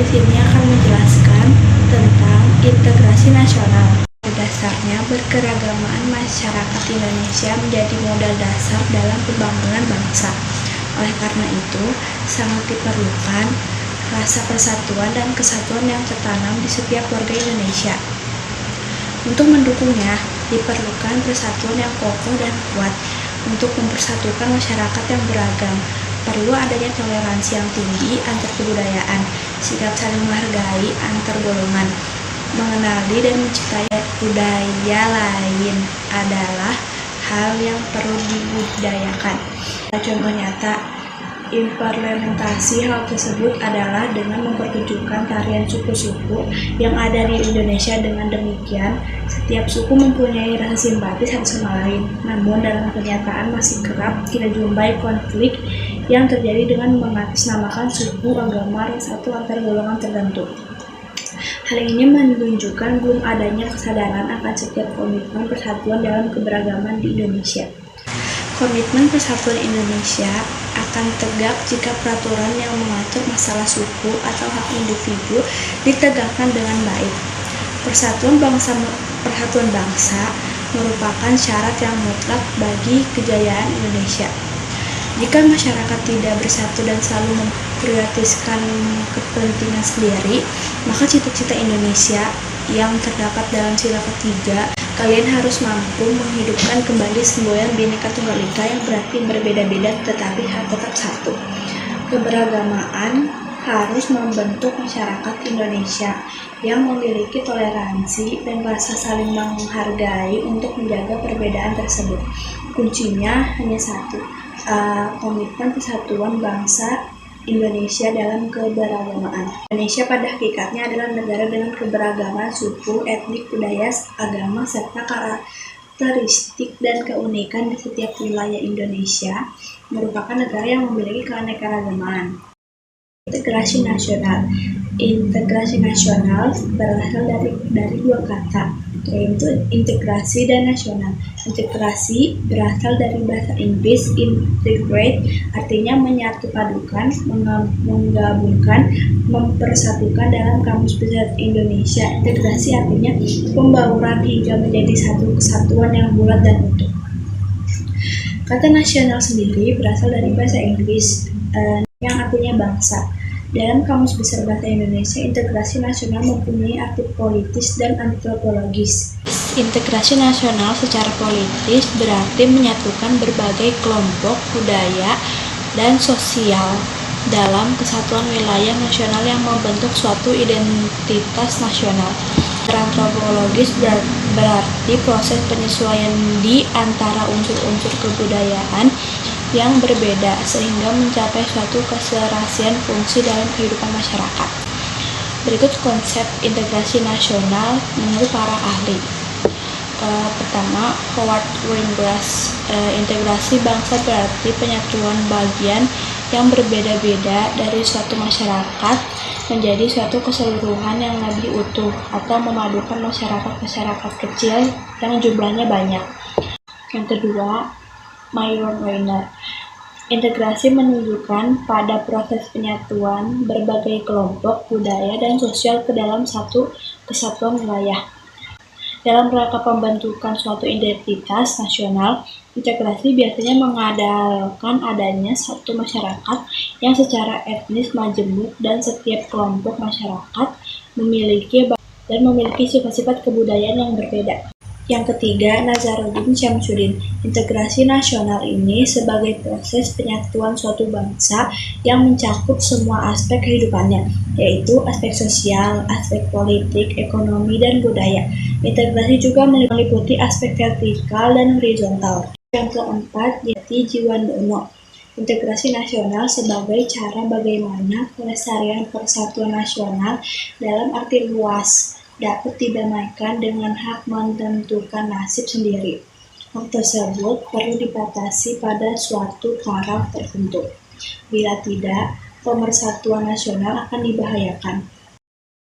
sini akan menjelaskan tentang integrasi nasional. Dasarnya, berkeragaman masyarakat Indonesia menjadi modal dasar dalam pembangunan bangsa. Oleh karena itu, sangat diperlukan rasa persatuan dan kesatuan yang tertanam di setiap warga Indonesia. Untuk mendukungnya, diperlukan persatuan yang kokoh dan kuat untuk mempersatukan masyarakat yang beragam. Perlu adanya toleransi yang tinggi antar kebudayaan, sikap saling menghargai antar golongan, mengenali dan mencintai budaya lain adalah hal yang perlu dibudayakan. Contoh nyata implementasi hal tersebut adalah dengan mempertunjukkan tarian suku-suku yang ada di Indonesia. Dengan demikian, setiap suku mempunyai rasa simpati satu sama lain. Namun dalam kenyataan masih kerap kita jumpai konflik yang terjadi dengan mengatasnamakan suku, agama, ras atau antar golongan tertentu. Hal ini menunjukkan belum adanya kesadaran akan setiap komitmen persatuan dalam keberagaman di Indonesia. Komitmen persatuan Indonesia akan tegak jika peraturan yang mengatur masalah suku atau hak individu ditegakkan dengan baik. Persatuan bangsa merupakan syarat yang mutlak bagi kejayaan Indonesia. Jika masyarakat tidak bersatu dan selalu memprioritaskan kepentingan sendiri, maka cita-cita Indonesia yang terdapat dalam sila ketiga, kalian harus mampu menghidupkan kembali semboyan Bhinneka Tunggal Ika yang berarti berbeda-beda tetapi tetap satu. Keberagaman harus membentuk masyarakat Indonesia yang memiliki toleransi dan rasa saling menghargai untuk menjaga perbedaan tersebut. Kuncinya hanya satu, komitmen persatuan bangsa Indonesia dalam keberagaman. Indonesia pada hakikatnya adalah negara dengan keberagaman suku, etnik, budaya, agama, serta karakteristik dan keunikan di setiap wilayah Indonesia merupakan negara yang memiliki keanekaragaman. Integrasi nasional. Integrasi nasional berasal dari dua kata, yaitu integrasi dan nasional. Integrasi berasal dari bahasa Inggris integrate, artinya menyatu padukan, menggabungkan, mempersatukan. Dalam Kamus Besar Indonesia, integrasi artinya pembauran hingga menjadi satu kesatuan yang bulat dan utuh. Kata nasional sendiri berasal dari bahasa Inggris yang artinya bangsa. Dalam Kamus Besar Bahasa Indonesia, integrasi nasional mempunyai arti politis dan antropologis. Integrasi nasional secara politis berarti menyatukan berbagai kelompok, budaya, dan sosial dalam kesatuan wilayah nasional yang membentuk suatu identitas nasional. Secara antropologis berarti proses penyesuaian di antara unsur-unsur kebudayaan yang berbeda sehingga mencapai suatu keserasian fungsi dalam kehidupan masyarakat. Berikut konsep integrasi nasional menurut para ahli. Pertama, Howard Greengrass. Integrasi bangsa berarti penyatuan bagian yang berbeda-beda dari suatu masyarakat menjadi suatu keseluruhan yang lebih utuh, atau memadukan masyarakat kecil yang jumlahnya banyak. Yang kedua, Myron Weiner. Integrasi menunjukkan pada proses penyatuan berbagai kelompok, budaya, dan sosial ke dalam satu kesatuan wilayah. Dalam rangka pembentukan suatu identitas nasional, integrasi biasanya mengandalkan adanya satu masyarakat yang secara etnis majemuk dan setiap kelompok masyarakat memiliki sifat-sifat kebudayaan yang berbeda. Yang ketiga, Nazaruddin Syamsuddin. Integrasi nasional ini sebagai proses penyatuan suatu bangsa yang mencakup semua aspek kehidupannya, yaitu aspek sosial, aspek politik, ekonomi, dan budaya. Integrasi juga meliputi aspek vertikal dan horizontal. Yang keempat, Jati Jiwandono. Integrasi nasional sebagai cara bagaimana pelestarian persatuan nasional dalam arti luas dapat didamaikan dengan hak menentukan nasib sendiri. Hak tersebut perlu dibatasi pada suatu taraf tertentu. Bila tidak, pemersatuan nasional akan dibahayakan.